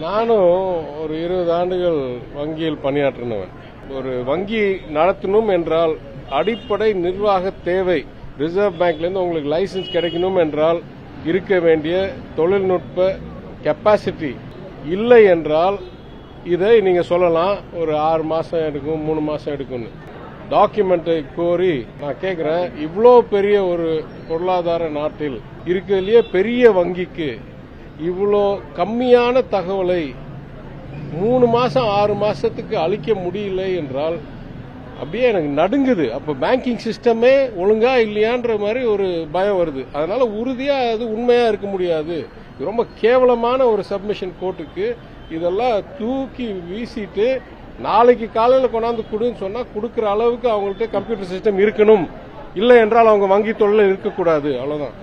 நானும் ஒரு 20 ஆண்டுகள் வங்கியில் பணியாற்றினவன். ஒரு வங்கி நடத்தணும் என்றால் அடிப்படை நிர்வாக தேவை. ரிசர்வ் பேங்க்லேருந்து உங்களுக்கு லைசன்ஸ் கிடைக்கணும் என்றால் இருக்க வேண்டிய தொழில்நுட்ப கெப்பாசிட்டி இல்லை என்றால் இதை நீங்க சொல்லலாம் ஒரு 6 மாசம் எடுக்கும், 3 மாசம் எடுக்கும்னு. டாக்குமெண்ட்டை கோரி நான் கேட்கிறேன், இவ்வளோ பெரிய ஒரு பொருளாதார நாட்டில் இருக்கிறதுலயே பெரிய வங்கிக்கு இவ்வளோ கம்மியான தகவலை 3 மாசம் 6 மாசத்துக்கு அளிக்க முடியல என்றால் அப்படியே எனக்கு நடுங்குது. அப்ப பேங்கிங் சிஸ்டமே ஒழுங்கா இல்லையான்ற மாதிரி ஒரு பயம் வருது. அதனால உறுதியா அது உண்மையா இருக்க முடியாது. ரொம்ப கேவலமான ஒரு சப்மிஷன் கோர்ட்டுக்கு இதெல்லாம் தூக்கி வீசிட்டு நாளைக்கு காலையில் கொண்டாந்து கொடுன்னு சொன்னா கொடுக்கிற அளவுக்கு அவங்கள்ட்ட கம்ப்யூட்டர் சிஸ்டம் இருக்கணும். இல்லை என்றால் அவங்க வங்கி தொழில் இருக்கக்கூடாது. அவ்வளவுதான்.